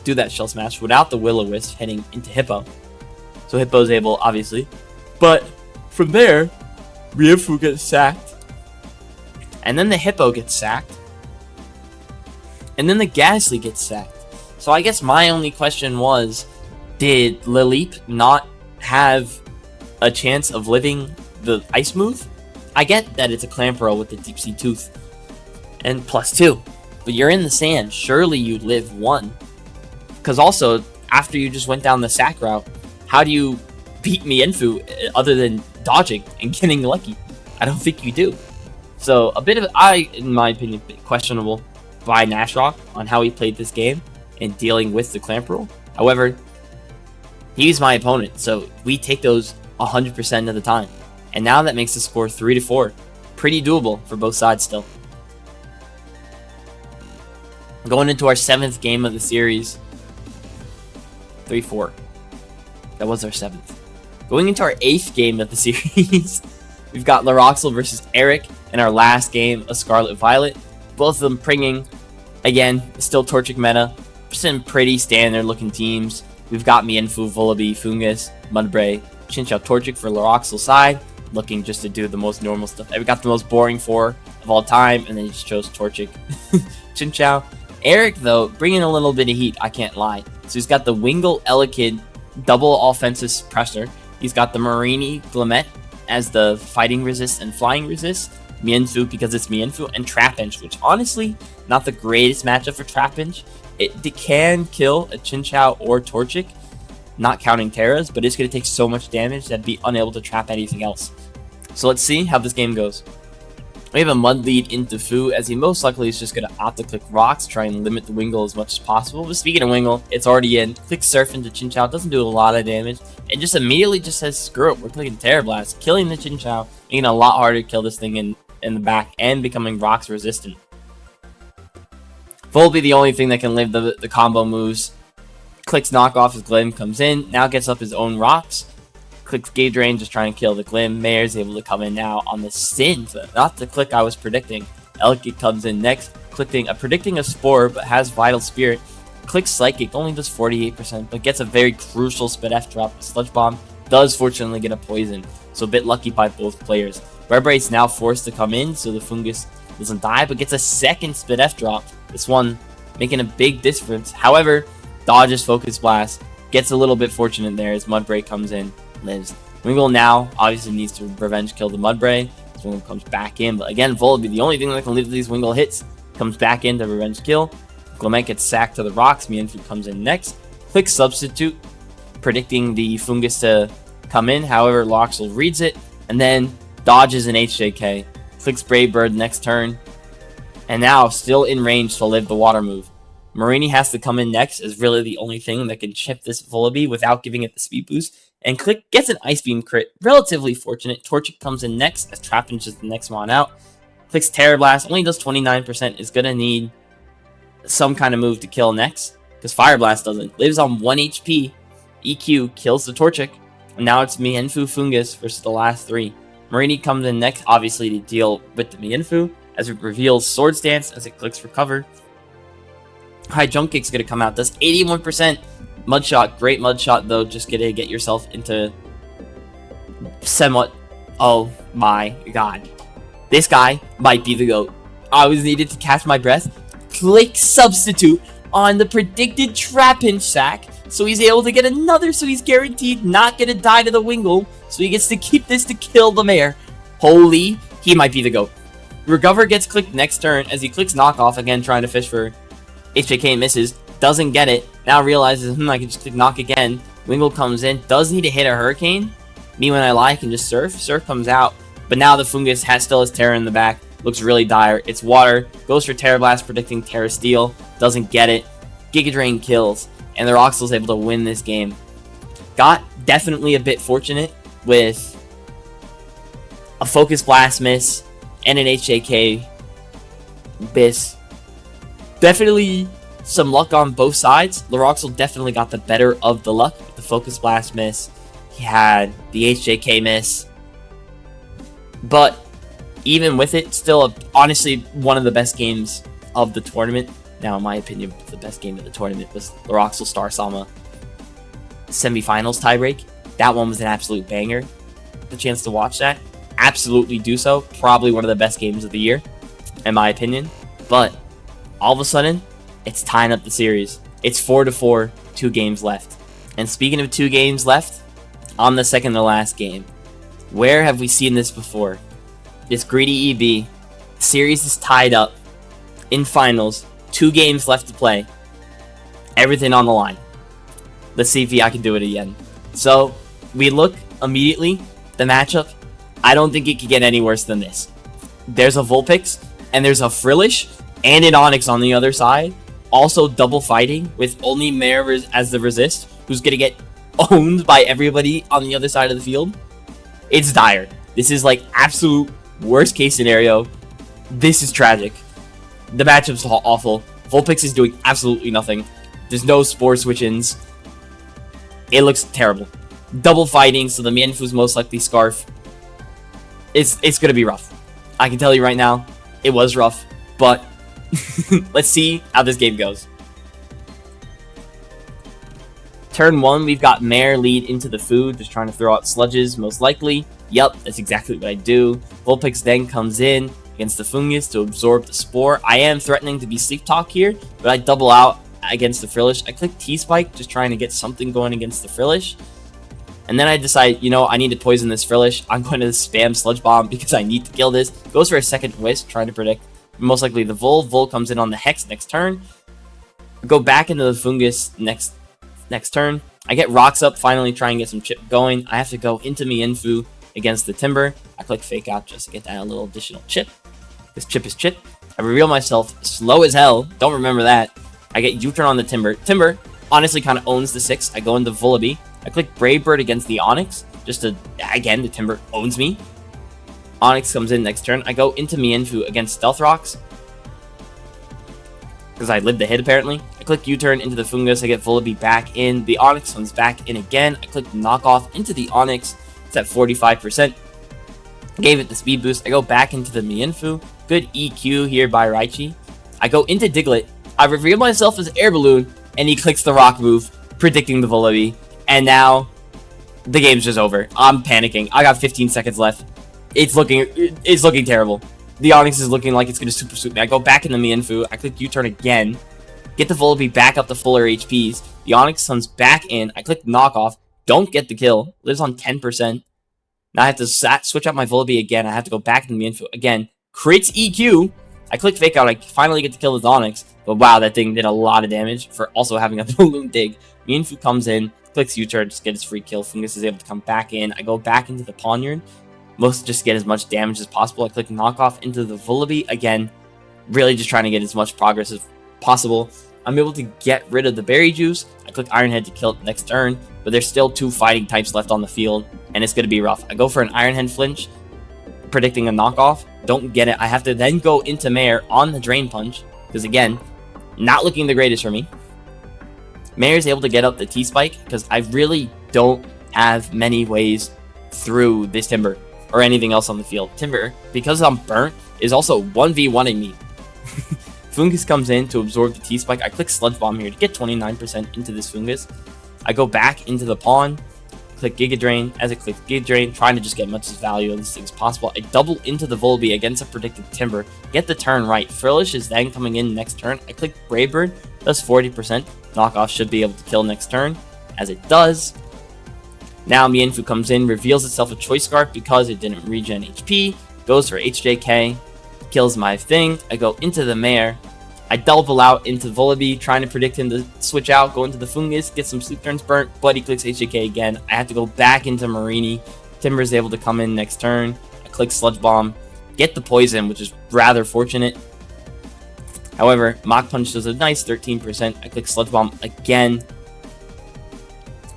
[SPEAKER 1] do that Shell Smash without the Will-O-Wisp heading into Hippo. So Hippo's able, obviously. But from there, Mienfoo gets sacked. And then the Hippo gets sacked. And then the Ghastly gets sacked. So I guess my only question was, did Laleep not have a chance of living the ice move. I get that it's a Clamperl with the Deep Sea Tooth and +2, but you're in the sand. Surely you'd live 1. Because also, after you just went down the sack route, how do you beat Mienfoo other than dodging and getting lucky? I don't think you do. So a bit of, in my opinion, questionable by Nashrock on how he played this game and dealing with the Clamperl. However, he's my opponent, so we take those 100% of the time. And now that makes the score 3-4. Pretty doable for both sides still. Going into our 7th game of the series. 3-4. That was our 7th. Going into our 8th game of the series. We've got Laroxyl versus Eric in our last game of Scarlet Violet. Both of them bringing, again, still Torchic meta. Some pretty standard looking teams. We've got Mienfoo, Vullaby, Fungus, Mudbray, Chinchou, Torchic for Laroxyl side. Looking just to do the most normal stuff. We got the most boring 4 of all time, and then he just chose Torchic. Chinchou. Eric, though, bringing a little bit of heat, I can't lie. So he's got the Wingull Elekid double offensive suppressor. He's got the Marini Glammet as the fighting resist and flying resist. Mienfoo because it's Mienfoo, and Trapinch, which honestly, not the greatest matchup for Trapinch. It can kill a Chinchou or Torchic, not counting Terras, but it's going to take so much damage that I'd be unable to trap anything else. So let's see how this game goes. We have a Mud lead into Foo, as he most likely is just going to opt to click Rocks, try and limit the Wingull as much as possible. But speaking of Wingull, it's already in. Click Surf into Chinchou, doesn't do a lot of damage, and just immediately just says, screw it, we're clicking Terra Blast, killing the Chinchou, making it a lot harder to kill this thing in the back, and becoming Rocks resistant. Vullaby, the only thing that can live the combo moves. Clicks Knockoff as Glim comes in, now gets up his own Rocks. Clicks Gauge Drain, just trying to kill the Glim. Mayor's able to come in now on the Sin, but not the click I was predicting. Elekid comes in next, predicting a Spore, but has Vital Spirit. Clicks Psychic, only does 48%, but gets a very crucial Spit F drop. Sludge Bomb does fortunately get a Poison, so a bit lucky by both players. Rebrate's now forced to come in, so the Fungus doesn't die, but gets a second Spit F drop. This one making a big difference. However, dodges Focus Blast, gets a little bit fortunate there as Mudbray comes in, lives. Wingull now obviously needs to revenge kill the Mudbray. So Wingull comes back in, but again, Vullaby, the only thing that can live these Wingull hits, comes back in to revenge kill. Glammet gets sacked to the Rocks. Mienfoo comes in next. Quick Substitute, predicting the Fungus to come in. However, Laroxyl reads it and then dodges an HJK. Clicks Brave Bird next turn, and now still in range to live the water move. Marini has to come in next as really the only thing that can chip this Vullaby without giving it the speed boost. And Click gets an Ice Beam crit. Relatively fortunate. Torchic comes in next as Trapinch is the next one out. Clicks Terra Blast. Only does 29%. Is going to need some kind of move to kill next. Because Fire Blast doesn't. Lives on 1 HP. EQ kills the Torchic. And now it's Mienfoo Fungus versus the last 3. Marini comes in next, obviously, to deal with the Mienfoo. As it reveals Swords Dance as it clicks Recover. High Jump Kick's going to come out. Does 81%. Mudshot, great Mudshot though, just gonna get yourself into somewhat, oh my god. This guy might be the GOAT. I was needed to catch my breath. Click Substitute on the predicted Trapinch sack, so he's able to get another, so he's guaranteed not gonna die to the Wingull, so he gets to keep this to kill the Mayor. Holy, he might be the GOAT. Recover gets clicked next turn as he clicks Knockoff, again trying to fish for HJK, misses. Doesn't get it. Now realizes, I can just click Knock again. Wingull comes in. Does need to hit a Hurricane. Me when I lie can just Surf. Surf comes out. But now the Fungus still has Terra in the back. Looks really dire. It's Water. Goes for Terra Blast, predicting Terra Steel. Doesn't get it. Giga Drain kills. And the Laroxyl's able to win this game. Got definitely a bit fortunate with a Focus Blast miss and an HJK miss. Definitely some luck on both sides. Laroxyl definitely got the better of the luck with the Focus Blast miss. He had the HJK miss. But even with it, still honestly one of the best games of the tournament. Now, in my opinion, the best game of the tournament was Laroxyl Star Sama semifinals tiebreak. That one was an absolute banger. The chance to watch that, absolutely do so. Probably one of the best games of the year, in my opinion. But all of a sudden, it's tying up the series. It's 4-4, 2 games left. And speaking of 2 games left, on the second to last game, Where have we seen this before? This greedy EB. Series is tied up in finals. 2 games left to play. Everything on the line. Let's see if I can do it again. So, we look immediately. The matchup. I don't think it could get any worse than this. There's a Vulpix, and there's a Frillish, and an Onix on the other side. Also double fighting, with only Mare as the resist, who's gonna get owned by everybody on the other side of the field. It's dire. This is like absolute worst case scenario. This is tragic. The matchup's awful. Vulpix is doing absolutely nothing. There's no Spore switch-ins. It looks terrible. Double fighting, so the Mienfu's most likely Scarf. It's gonna be rough. I can tell you right now, it was rough, but let's see how this game goes. Turn 1, we've got Mare lead into the food, just trying to throw out sludges, most likely. Yup, that's exactly what I do. Vulpix then comes in against the Fungus to absorb the Spore. I am threatening to be Sleep Talk here, but I double out against the Frillish. I click T-Spike, just trying to get something going against the Frillish. And then I decide, you know, I need to poison this Frillish. I'm going to spam Sludge Bomb because I need to kill this. Goes for a second Wisp, trying to predict most likely the Vul. Vul comes in on the Hex next turn. Go back into the Fungus next turn. I get Rocks up, finally try and get some chip going. I have to go into Mienfu against the Timber. I click Fake Out just to get that little additional chip. This chip is chip. I reveal myself slow as hell. Don't remember that. I get U-turn on the Timber. Timber honestly kind of owns the 6. I go into Vullaby. I click Brave Bird against the Onix. Just to, again, the Timber owns me. Onix comes in next turn. I go into Mienfu against Stealth Rocks. Because I lived the hit, apparently. I click U-turn into the Fungus. I get Vullaby back in. The Onix comes back in again. I click Knockoff into the Onix. It's at 45%. Gave it the speed boost. I go back into the Mienfu. Good EQ here by Raichi. I go into Diglett. I reveal myself as Air Balloon. And he clicks the Rock move, predicting the Vullaby. And now, the game's just over. I'm panicking. I got 15 seconds left. It's looking terrible. The Onix is looking like it's going to super sweep me. I go back into Mienfu. I click U-turn again. Get the Vullaby back up to fuller HPs. The Onix comes back in. I click Knockoff. Don't get the kill. Lives on 10%. Now I have to switch out my Vullaby again. I have to go back into Mienfu again. Crits EQ. I click Fake Out. I finally get to kill the Onix. But wow, that thing did a lot of damage for also having a Balloon Dig. Mienfu comes in. Clicks U-turn, just get his free kill. Fungus is able to come back in. I go back into the Pawniard. Most just get as much damage as possible. I click Knockoff into the Vullaby. Again, really just trying to get as much progress as possible. I'm able to get rid of the Berry Juice. I click Iron Head to kill it next turn. But there's still 2 fighting types left on the field. And it's going to be rough. I go for an Iron Head flinch, predicting a knockoff. Don't get it. I have to then go into Mare on the Drain Punch. Because again, not looking the greatest for me. Mare is able to get up the T-Spike because I really don't have many ways through this Timber or anything else on the field. Timber, because I'm burnt, is also 1v1ing me. Fungus comes in to absorb the T-Spike. I click Sludge Bomb here to get 29% into this Fungus. I go back into the pawn, click Giga Drain. As I click Giga Drain, trying to just get much value of this thing as possible. I double into the Volby against a predicted Timber. Get the turn right. Frillish is then coming in next turn. I click Brave Bird. Does 40%. Knockoff should be able to kill next turn, as it does. Now Mienfu comes in, reveals itself a Choice Scarf because it didn't regen HP. Goes for HJK. Kills my thing. I go into the Mare. I double out into Vullaby, trying to predict him to switch out, go into the Fungus, get some Sleep Turns burnt, but he clicks HJK again. I have to go back into Marini. Timber is able to come in next turn. I click Sludge Bomb, get the poison, which is rather fortunate. However, Mach Punch does a nice 13%. I click Sludge Bomb again.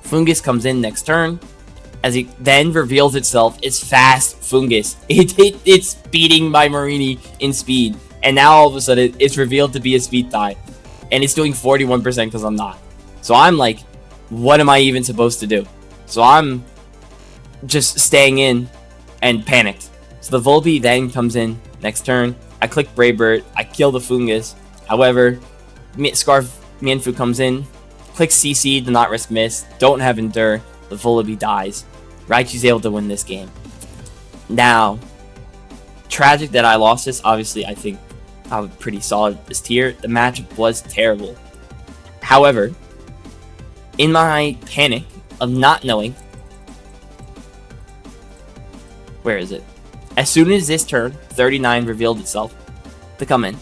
[SPEAKER 1] Fungus comes in next turn. As he then reveals itself as fast Fungus. It's beating my Marini in speed. And now all of a sudden, it's revealed to be a speed tie. And it's doing 41% because I'm not. So I'm like, what am I even supposed to do? So I'm just staying in and panicked. So the Volby then comes in next turn. I click Brave Bird. I kill the Fungus. However, Scarf Mienfu comes in. Click CC to not risk miss. Don't have Endure. The Vullaby dies. Raichi's able to win this game. Now, tragic that I lost this. Obviously, I think I was pretty solid this tier. The matchup was terrible. However, in my panic of not knowing Where is it? As soon as this turn, 39 revealed itself to come in.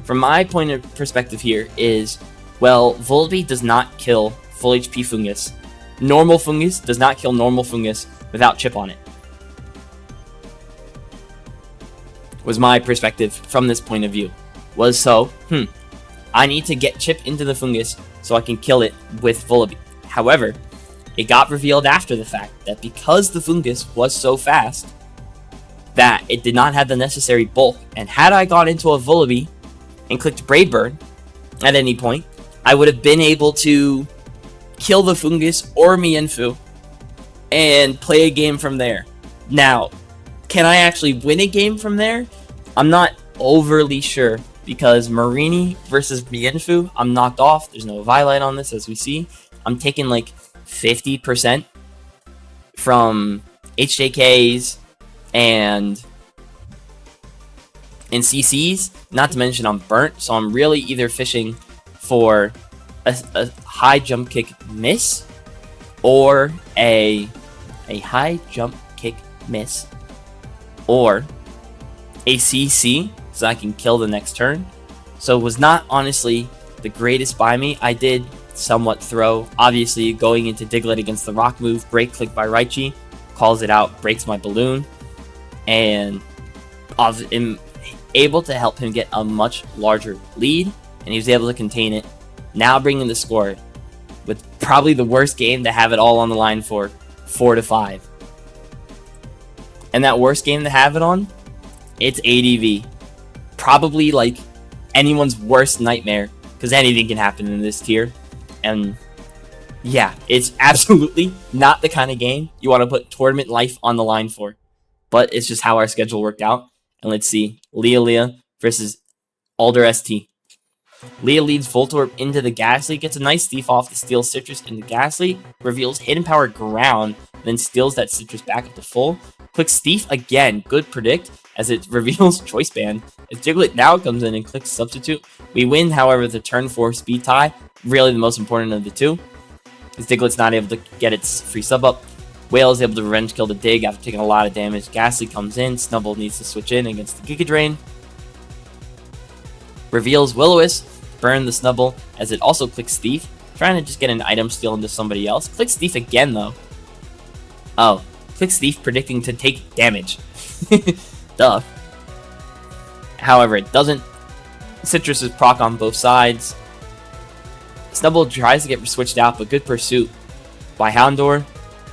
[SPEAKER 1] From my point of perspective here is, well, Volibee does not kill full HP Fungus. Normal Fungus does not kill normal Fungus without Chip on it. Was my perspective from this point of view. Was so, I need to get Chip into the Fungus so I can kill it with Volibee. However, it got revealed after the fact that because the Fungus was so fast, that it did not have the necessary bulk, and had I gone into a Volibee and clicked Brave Bird at any point, I would have been able to kill the Fungus or Mienfoo and play a game from there. Now, can I actually win a game from there? I'm not overly sure, because Marini versus Mienfoo, I'm knocked off. There's no Violet on this, as we see. I'm taking like 50% from HJKs and CCs, not to mention I'm burnt, so I'm really either fishing for a high jump kick miss or a high jump kick miss or a CC so I can kill the next turn. So it was not honestly the greatest by me. I did somewhat throw, obviously going into Diglett against the rock move, break click by Raichi, calls it out, breaks my balloon, and I'm able to help him get a much larger lead, and he was able to contain it, now bringing the score with probably the worst game to have it all on the line for, 4-5. And that worst game to have it on, it's ADV. Probably like anyone's worst nightmare, because anything can happen in this tier. And yeah, it's absolutely not the kind of game you want to put tournament life on the line for. But it's just how our schedule worked out. And let's see, Leah versus Alder ST. Leah leads Voltorb into the Ghastly, gets a nice thief off to steal Citrus into Ghastly, reveals Hidden Power Ground, then steals that Citrus back up to full. Clicks Thief again, good predict, as it reveals Choice Band. As Diglett now comes in and clicks Substitute. We win, however, the turn 4 speed tie, really the most important of the two, as Diglett's not able to get its free sub up. Whale is able to revenge kill the Dig after taking a lot of damage. Ghastly comes in, Snubbull needs to switch in against the Giga Drain. Reveals Will-O-Wisp, burn the Snubbull, as it also clicks Thief, trying to just get an item steal into somebody else. Clicks Thief again, though. Oh, clicks Thief predicting to take damage. Duh. However, it doesn't. Citrus is proc on both sides. Snubbull tries to get switched out, but good pursuit by Houndour.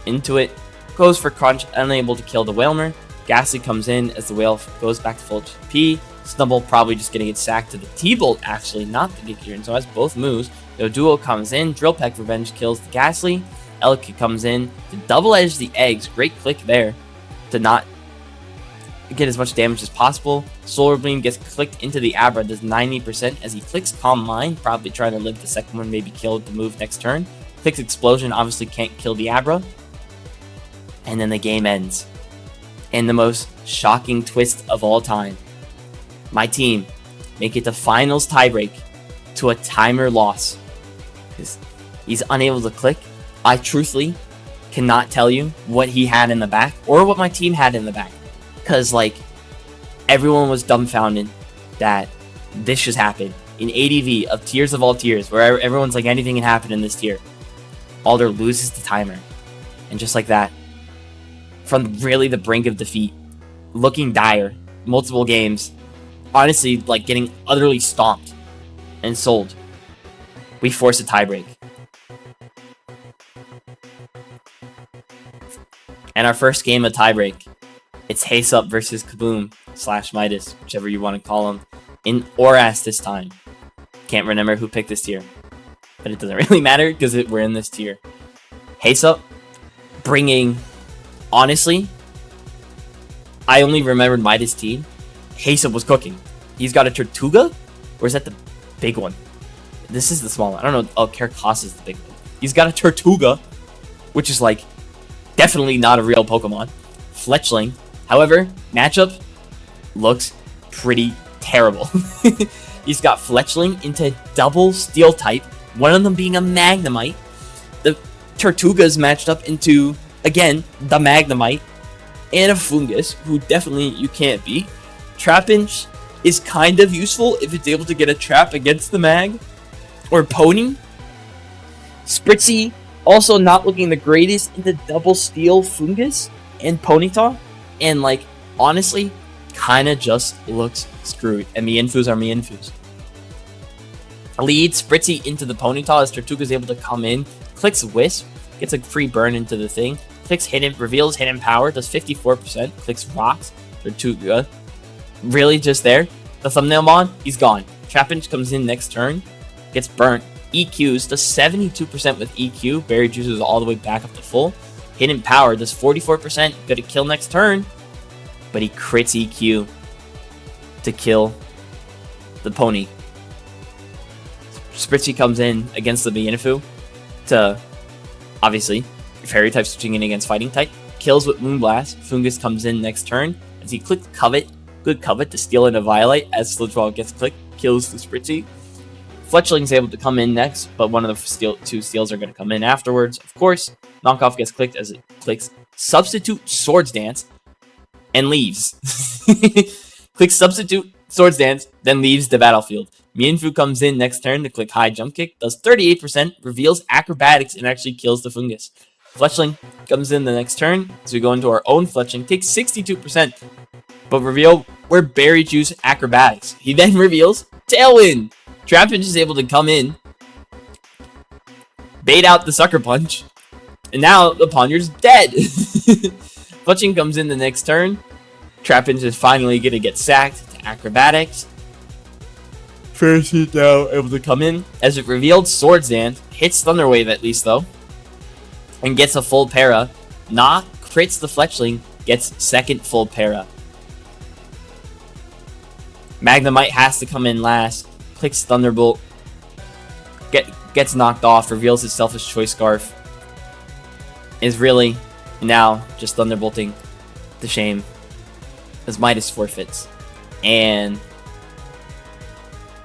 [SPEAKER 1] Into it, goes for Crunch, unable to kill the Whalmer. Ghastly comes in as the Whale goes back to full HP. Snubbull probably just getting it sacked to the T-Bolt, actually, not the Giga Drain, so has both moves. The Duo comes in, Drill Peck Revenge kills the Ghastly. Elka comes in to double edge the eggs. Great click there to not get as much damage as possible. Solar Beam gets clicked into the Abra, does 90% as he clicks Calm Mind, probably trying to live the second one, maybe kill the move next turn. Clicks Explosion, obviously can't kill the Abra. And then the game ends. In the most shocking twist of all time. My team make it to finals tiebreak to a timer loss. Because he's unable to click. I truthfully cannot tell you what he had in the back or what my team had in the back. Because, like, everyone was dumbfounded that this just happened. In ADV of tiers of all tiers, where everyone's like, anything can happen in this tier. Alder loses the timer. And just like that, from really the brink of defeat, looking dire, multiple games, honestly, like, getting utterly stomped and sold, we force a tiebreak. And our first game of tiebreak, it's Heysup versus Kaboom / Midas, whichever you want to call him, in Oras this time. Can't remember who picked this tier, but it doesn't really matter because we're in this tier. Heysup bringing, honestly, I only remembered Midas team. Heysup was cooking. He's got a Tortuga, or is that the big one? This is the small one. I don't know. Oh, Caracas is the big one. He's got a Tortuga, which is like definitely not a real Pokemon. Fletchling. However, matchup looks pretty terrible. He's got Fletchling into double Steel type, one of them being a Magnemite. The Tortuga's matched up into, again, the Magnemite.
[SPEAKER 2] and a Fungus, who definitely you can't beat. Trapinch is kind of useful if it's able to get a trap against the Mag or Pony. Spritzy also not looking the greatest in the double steel Fungus and Ponyta, and like honestly kind of just looks screwed, and Mienfoos are Mienfoos. Lead Spritzy into the Ponyta as Tortuga's able to come in, clicks Wisp, gets a free burn into the thing, clicks Hidden, reveals Hidden Power, does 54%, clicks Rocks, Tortuga, really just there. The thumbnail mon, he's gone. Trapinch comes in next turn, gets burnt, EQs, does 72% with EQ, Berry Juices all the way back up to full. Hidden Power does 44%, gonna kill next turn, but he crits EQ to kill the Pony. Spritzy comes in against the Mienfoo to, obviously, Fairy type switching in against Fighting type. Kills with Moonblast. Fungus comes in next turn as he clicks Covet. Good Covet to steal into Violet as Sludgeball gets clicked. Kills the Spritzy. Fletchling's able to come in next, but one of the two steals are going to come in afterwards. Of course, Knockoff gets clicked as it clicks Substitute Swords Dance and leaves. Clicks Substitute Swords Dance, then leaves the battlefield. Mienfoo comes in next turn to click High Jump Kick, does 38%, reveals Acrobatics, and actually kills the Fungus. Fletchling comes in the next turn, as we go into our own Fletchling, takes 62%, but reveal we're Berry Juice Acrobatics. He then reveals Tailwind. Trapinch is able to come in, bait out the Sucker Punch, and now the Ponder's dead. Fletchling comes in the next turn. Trapinch is finally going to get sacked to Acrobatics. First is now able to come in as it revealed Swords Dance, hits Thunder Wave at least though, and gets a full para. Knock crits the Fletchling, gets second full para. Magnemite has to come in last, clicks Thunderbolt, gets knocked off, reveals his Selfish Choice Scarf, is really now just Thunderbolting the shame as Midas forfeits. And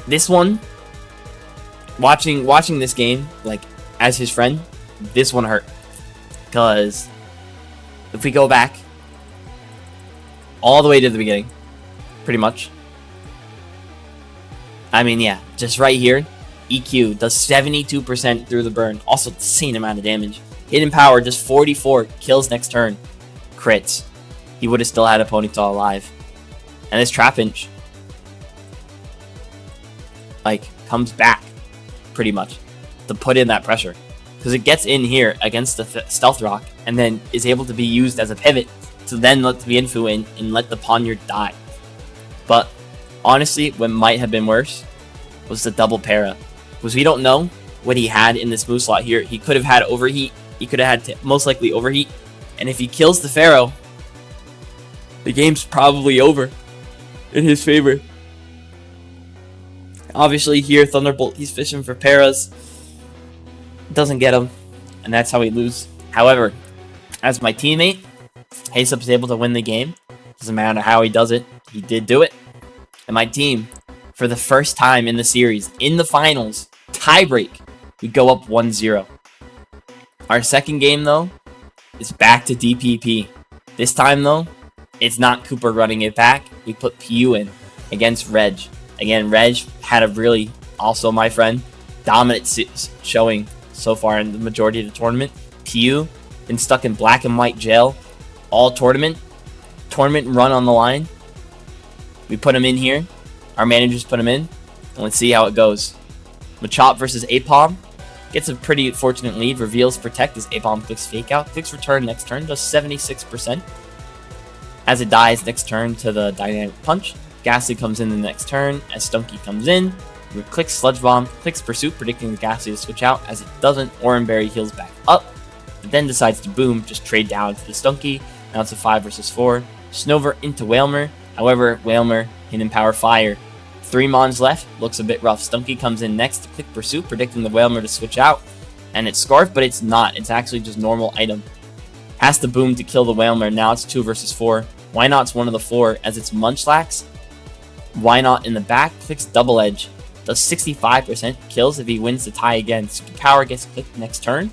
[SPEAKER 2] this one, watching this game, like, as his friend, this one hurt. Because if we go back all the way to the beginning, pretty much. I mean, yeah, just right here, EQ does 72% through the burn. Also, insane amount of damage. Hidden Power does 44, kills next turn. Crits. He would have still had a Ponyta alive. And this Trapinch, like, comes back, pretty much, to put in that pressure. Because it gets in here against the Stealth Rock, and then is able to be used as a pivot to then let the Mienfoo in and let the Ponyard die. But, honestly, what might have been worse was the double para. Because we don't know what he had in this move slot here. He could have had Overheat. He could have had, most likely, Overheat. And if he kills the Pharaoh, the game's probably over in his favor. Obviously, here, Thunderbolt, he's fishing for paras. Doesn't get him, and that's how we lose. However, as my teammate, Heysup is able to win the game. Doesn't matter how he does it, he did do it. And my team, for the first time in the series, in the finals, tiebreak, we go up 1-0. Our second game, though, is back to DPP. This time, though, it's not Cooper running it back. We put PU in against Reg. Again, Reg had a really, also my friend, dominant showing so far in the majority of the tournament. PU been stuck in black and white jail all tournament. Tournament run on the line. We put him in here. Our managers put him in. And let's see how it goes. Machop versus Apom. Gets a pretty fortunate lead. Reveals Protect as Apom clicks Fake Out. Clicks Return next turn. Does 76%. As it dies next turn to the Dynamic Punch. Ghastly comes in the next turn as Stunky comes in. We click Sludge Bomb, clicks Pursuit, predicting the Ghastly to switch out. As it doesn't, Oranberry heals back up, but then decides to boom, just trade down to the Stunky. Now it's a 5 versus 4. Snover into Whalmer. However, Whalmer, Hidden Power Fire. 3 Mons left, looks a bit rough. Stunky comes in next to click Pursuit, predicting the Whalmer to switch out. And it's Scarf, but it's not. It's actually just normal item. Has to boom to kill the Whalmer. Now it's 2 versus 4. Why Not's one of the 4 as it's Munchlax. Why Not in the back, clicks Double Edge. Does 65%, kills if he wins the tie again. Super Power gets clicked next turn.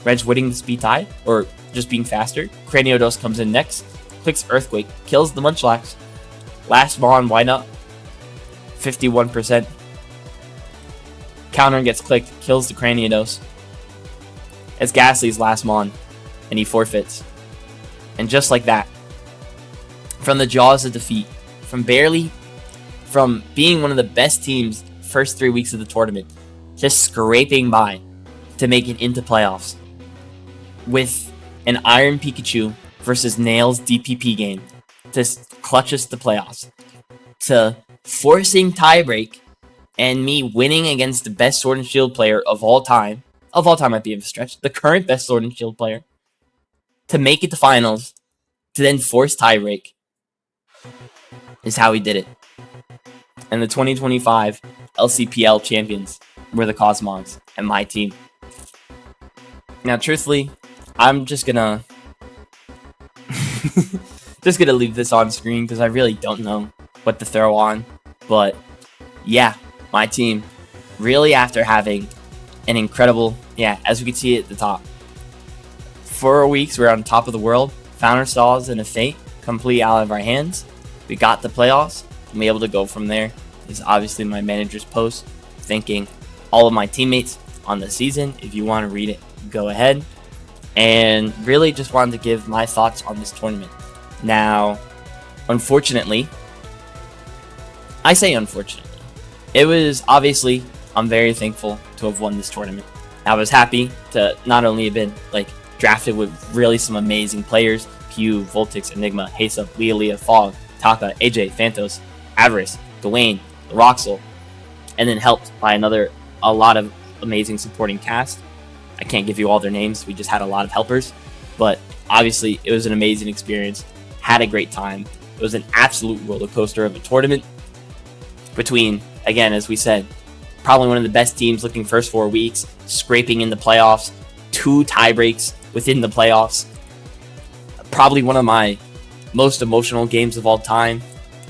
[SPEAKER 2] Reg's winning the speed tie, or just being faster. Craniodose comes in next, clicks Earthquake, kills the Munchlax. Last Mon, why not? 51%. Counter gets clicked, kills the Craniodose. It's Ghastly's last Mon, and he forfeits. And just like that, from the jaws of defeat, from being one of the best teams first 3 weeks of the tournament, just scraping by to make it into playoffs, with an Iron Pikachu versus Nails DPP game to clutch us to playoffs, to forcing tiebreak and me winning against the best Sword and Shield player of all time might be a stretch, the current best Sword and Shield player, to make it to finals, to then force tiebreak, is how he did it. And the 2025 LCPL champions were the Cosmogs and my team. Now, truthfully, I'm just gonna leave this on screen because I really don't know what to throw on. But yeah, my team really, after having an incredible, as we can see at the top, 4 weeks we're on top of the world, found ourselves in a fate completely out of our hands. We got the playoffs and be able to go from there. Is obviously my manager's post thanking all of my teammates on the season. If you want to read it, go ahead. And really just wanted to give my thoughts on this tournament. Now, unfortunately, I say unfortunately, it was obviously, I'm very thankful to have won this tournament. I was happy to not only have been drafted with really some amazing players, Pew, Voltix, Eniigma, Heysup, Leah, Fog, Taka, AJ, Phantos, Avarice, Dwayne, Laroxyl, and then helped by a lot of amazing supporting cast. I can't give you all their names, we just had a lot of helpers, but obviously it was an amazing experience, had a great time. It was an absolute roller coaster of a tournament between, again, as we said, probably one of the best teams looking first 4 weeks, scraping in the playoffs, 2 tie breaks within the playoffs, probably one of my most emotional games of all time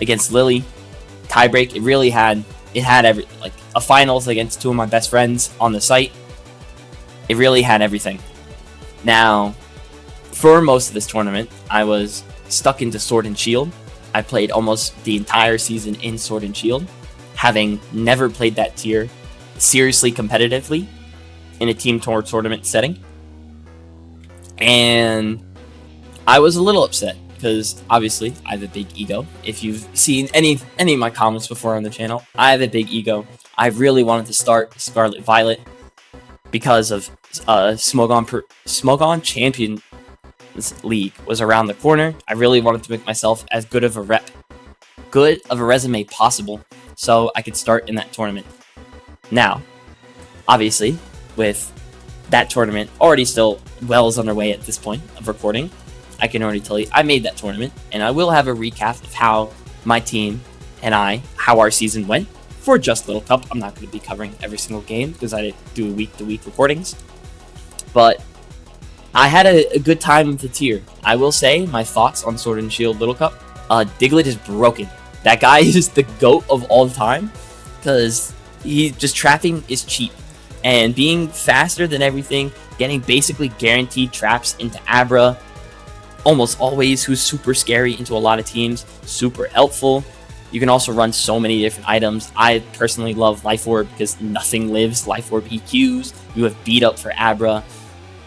[SPEAKER 2] against Lily. Tiebreak, it had every, a finals against 2 of my best friends on the site. It really had everything. Now, for most of this tournament, I was stuck into Sword and Shield. I played almost the entire season in Sword and Shield, having never played that tier seriously competitively in a team tournament setting. And I was a little upset because obviously I have a big ego. If you've seen any of my comments before on the channel, I have a big ego. I really wanted to start Scarlet Violet because of Smogon Champions League was around the corner. I really wanted to make myself as good of a resume possible so I could start in that tournament. Now, obviously, with that tournament already still well underway at this point of recording, I can already tell you I made that tournament, and I will have a recap of how my team and how our season went for just littlecup. I'm not going to be covering every single game because I do week-to-week recordings, but I had a good time with the tier. I will say my thoughts on Sword and Shield littlecup. Diglett is broken. That guy is the GOAT of all time because trapping is cheap, and being faster than everything, getting basically guaranteed traps into Abra, almost always, who's super scary into a lot of teams, super helpful. You can also run so many different items. I personally love Life Orb because nothing lives. Life Orb EQs. You have Beat Up for Abra.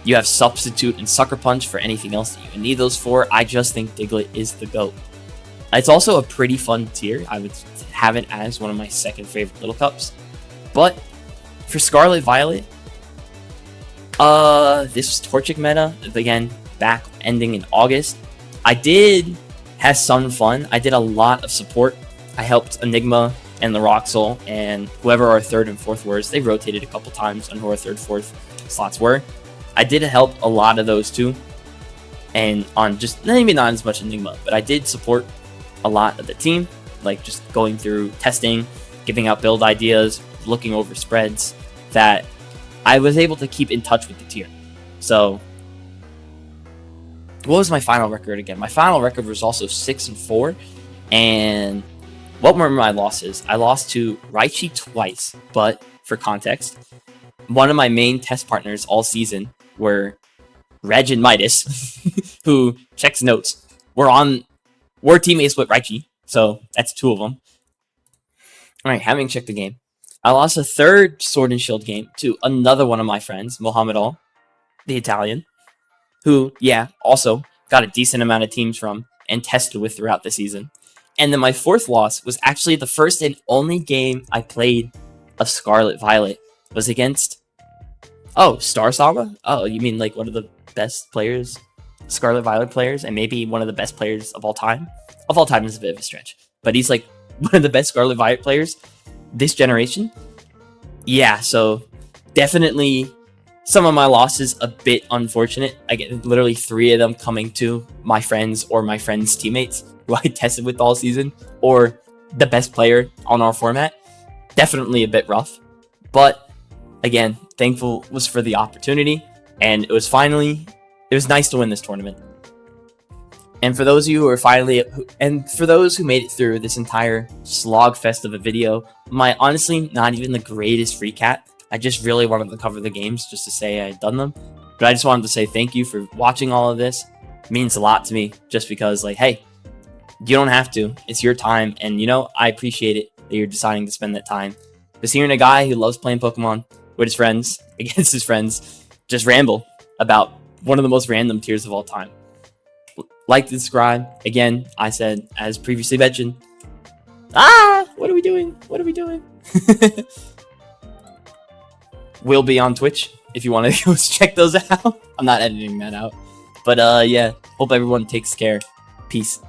[SPEAKER 2] You have Substitute and Sucker Punch for anything else that you need those for. I just think Diglett is the GOAT. It's also a pretty fun tier. I would have it as one of my second favorite littlecups. But for Scarlet Violet, this was Torchic meta. Again, back ending in August. I did have some fun. I did a lot of support. I helped Eniigma and Laroxyl and whoever our 3rd and 4th were. They rotated a couple times on who our 3rd, 4th slots were. I did help a lot of those too. And on just, maybe not as much Eniigma, but I did support a lot of the team. Like just going through testing, giving out build ideas, looking over spreads, that I was able to keep in touch with the tier. So, what was my final record again? My final record was also 6-4, and what were my losses? I lost to Raichi twice, but for context, one of my main test partners all season were Reg and Midas, who checks notes. We're teammates with Raichi, so that's 2 of them. Alright, having checked the game, I lost a third Sword and Shield game to another one of my friends, Mohammed Al, the Italian, who, yeah, also got a decent amount of teams from and tested with throughout the season. And then my 4th loss was actually the first and only game I played of Scarlet Violet. Was against... Oh, Star Saga? Oh, you mean like one of the best players? Scarlet Violet players? And maybe one of the best players of all time? Of all time is a bit of a stretch. But he's like one of the best Scarlet Violet players this generation. Yeah, so definitely some of my losses a bit unfortunate. I get literally 3 of them coming to my friends or my friends' teammates who I tested with all season, or the best player on our format. Definitely a bit rough, but again, thankful was for the opportunity, and it was nice to win this tournament. And for those of you who are and for those who made it through this entire slog fest of a video, my honestly not even the greatest recap. I just really wanted to cover the games just to say I had done them. But I just wanted to say thank you for watching all of this. It means a lot to me, just because, like, hey, you don't have to. It's your time, and you know, I appreciate it that you're deciding to spend that time. Just hearing a guy who loves playing Pokemon with his friends, against his friends, just ramble about one of the most random tiers of all time. Like, subscribe. Again, I said, as previously mentioned, what are we doing? What are we doing? We'll be on Twitch if you want to go check those out. I'm not editing that out. But yeah, hope everyone takes care. Peace.